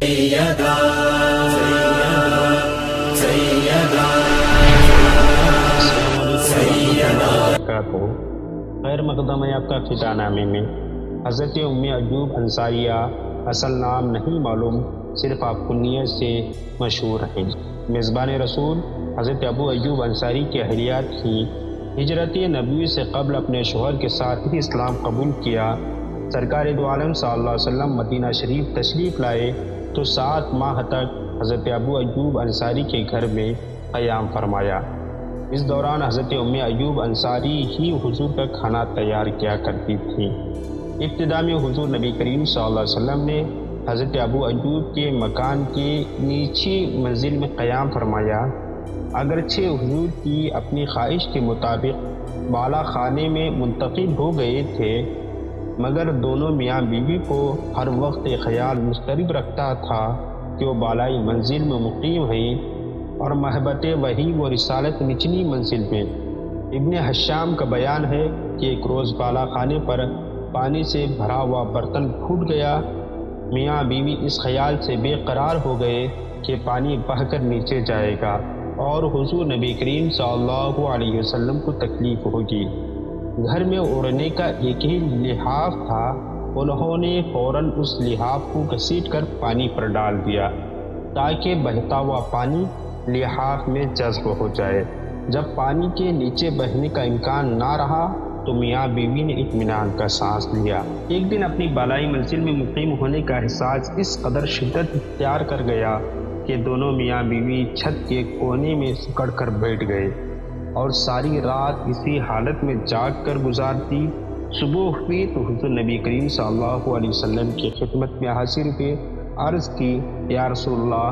سیدہ سیدہ خیر مقدم ہے آپ کا فدانامے میں۔ حضرت ام ایوب انصاریہ اصل نام نہیں معلوم، صرف آپ کنیت سے مشہور ہیں۔ میزبان رسول حضرت ابو ایوب انصاری کی اہلیہ تھیں۔ ہجرت نبوی سے قبل اپنے شوہر کے ساتھ ہی اسلام قبول کیا۔ سرکار دو عالم صلی اللہ علیہ وسلم مدینہ شریف تشریف لائے تو 7 ماہ تک حضرت ابو ایوب انصاری کے گھر میں قیام فرمایا۔ اس دوران حضرت ام ایوب انصاری ہی حضور کا کھانا تیار کیا کرتی تھیں۔ ابتدا میں حضور نبی کریم صلی اللہ علیہ وسلم نے حضرت ابو ایوب کے مکان کی نیچی منزل میں قیام فرمایا۔ اگرچہ حضور کی اپنی خواہش کے مطابق بالا خانے میں منتقل ہو گئے تھے، مگر دونوں میاں بیوی کو ہر وقت یہ خیال مضطرب رکھتا تھا کہ وہ بالائی منزل میں مقیم ہیں اور محبت وحی و رسالت نچلی منزل میں۔ ابن حشام کا بیان ہے کہ ایک روز بالا خانے پر پانی سے بھرا ہوا برتن پھوٹ گیا۔ میاں بیوی اس خیال سے بے قرار ہو گئے کہ پانی بہہ کر نیچے جائے گا اور حضور نبی کریم صلی اللہ علیہ وسلم کو تکلیف ہوگی۔ گھر میں اوڑھنے کا ایک ہی لحاف تھا، انہوں نے فوراً اس لحاف کو گھسیٹ کر پانی پر ڈال دیا تاکہ بہتا ہوا پانی لحاف میں جذب ہو جائے۔ جب پانی کے نیچے بہنے کا امکان نہ رہا تو میاں بیوی نے اطمینان کا سانس لیا۔ ایک دن اپنی بالائی منزل میں مقیم ہونے کا احساس اس قدر شدت اختیار کر گیا کہ دونوں میاں بیوی چھت کے کونے میں سکڑ کر بیٹھ گئے اور ساری رات اسی حالت میں جاگ کر گزارتی۔ صبح ہوئی تو حضور نبی کریم صلی اللہ علیہ وسلم کی خدمت میں حاضر ہوئے، عرض کی، یا رسول اللہ،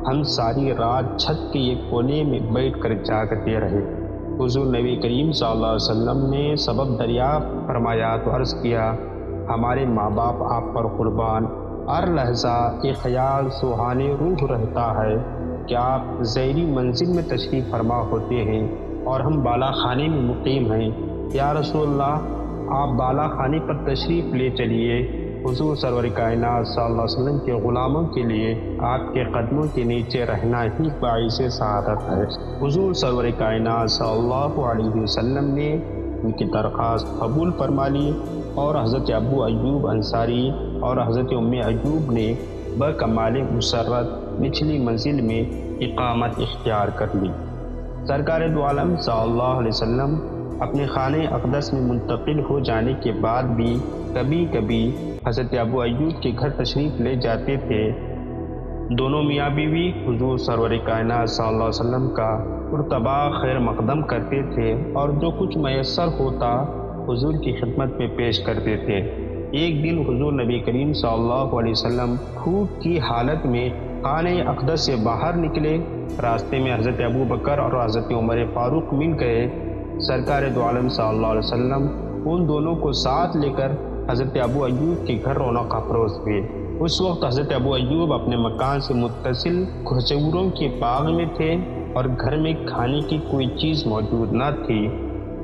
ہم ساری رات چھت کے ایک کونے میں بیٹھ کر جاگتے رہے۔ حضور نبی کریم صلی اللہ علیہ وسلم نے سبب دریافت فرمایا تو عرض کیا، ہمارے ماں باپ آپ پر قربان، ہر لحظہ ایک خیال سوہانے روح رہتا ہے کہ آپ زیری منزل میں تشریف فرما ہوتے ہیں اور ہم بالا خانے میں مقیم ہیں۔ یا رسول اللہ، آپ بالا خانے پر تشریف لے چلیے۔ حضور سرور کائنات صلی اللہ علیہ وسلم کے غلاموں کے لیے آپ کے قدموں کے نیچے رہنا ہی باعث سعادت ہے۔ حضور سرور کائنات صلی اللہ علیہ وسلم نے ان کی درخواست قبول فرما لی اور حضرت ابو ایوب انصاری اور حضرت ام ایوب نے بکمال مسرت نچلی منزل میں اقامت اختیار کر لی۔ سرکار دو عالم صلی اللہ علیہ وسلم اپنے خانہ اقدس میں منتقل ہو جانے کے بعد بھی کبھی کبھی حضرت ابو ایوب کے گھر تشریف لے جاتے تھے۔ دونوں میاں بیوی حضور سرور کائنات صلی اللہ علیہ وسلم کا مرتبہ خیر مقدم کرتے تھے اور جو کچھ میسر ہوتا حضور کی خدمت میں پیش کرتے تھے۔ ایک دن حضور نبی کریم صلی اللہ علیہ وسلم بھوک کی حالت میں خانہ اقدس سے باہر نکلے۔ راستے میں حضرت ابو بکر اور حضرت عمر فاروق مل گئے۔ سرکار دو عالم صلی اللہ علیہ وسلم ان دونوں کو ساتھ لے کر حضرت ابو ایوب کے گھر رونق افروز ہوئے۔ اس وقت حضرت ابو ایوب اپنے مکان سے متصل کھجوروں کے باغ میں تھے اور گھر میں کھانے کی کوئی چیز موجود نہ تھی۔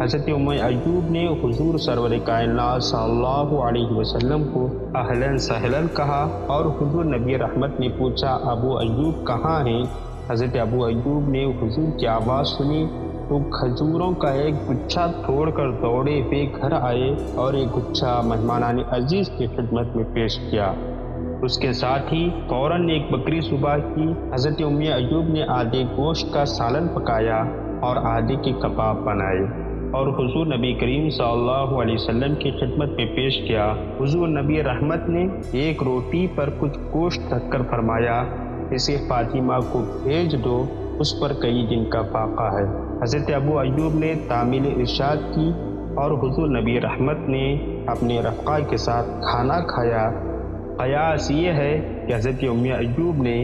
حضرت ام ایوب نے حضور سرور کائنات صلی اللہ علیہ وسلم کو اہلاً سہلاً کہا اور حضور نبی رحمت نے پوچھا، ابو ایوب کہاں ہیں؟ حضرت ابو ایوب نے حضور کی آواز سنی تو کھجوروں کا ایک گچھا توڑ کر دوڑے ہوئے گھر آئے اور ایک گچھا مہمانان عزیز کی خدمت میں پیش کیا۔ اس کے ساتھ ہی فوراً ایک بکری ذبح کی۔ حضرت ام ایوب نے آدھے گوشت کا سالن پکایا اور آدھے کے کباب بنائے اور حضور نبی کریم صلی اللہ علیہ وسلم کی خدمت میں پیش کیا۔ حضور نبی رحمت نے ایک روٹی پر کچھ گوشت رکھ کر فرمایا، اسے فاطمہ کو بھیج دو، اس پر کئی دن کا فاقہ ہے۔ حضرت ابو ایوب نے تعمیل ارشاد کی اور حضور نبی رحمت نے اپنے رفقا کے ساتھ کھانا کھایا۔ قیاس یہ ہے کہ حضرت ام ایوب نے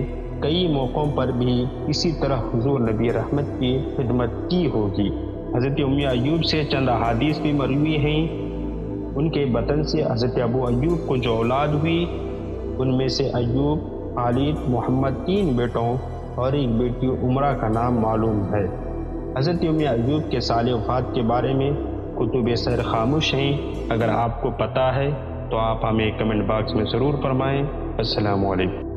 کئی موقعوں پر بھی اسی طرح حضور نبی رحمت کی خدمت کی ہوگی۔ حضرت ام ایوب سے چند احادیث بھی مروی ہیں۔ ان کے بطن سے حضرت ابو ایوب کو جو اولاد ہوئی ان میں سے ایوب، خالد، محمد 3 بیٹوں اور ایک بیٹی عمرہ کا نام معلوم ہے۔ حضرت ام ایوب کے سال وفات کے بارے میں کتب سیر خاموش ہیں۔ اگر آپ کو پتہ ہے تو آپ ہمیں کمنٹ باکس میں ضرور فرمائیں۔ السلام علیکم۔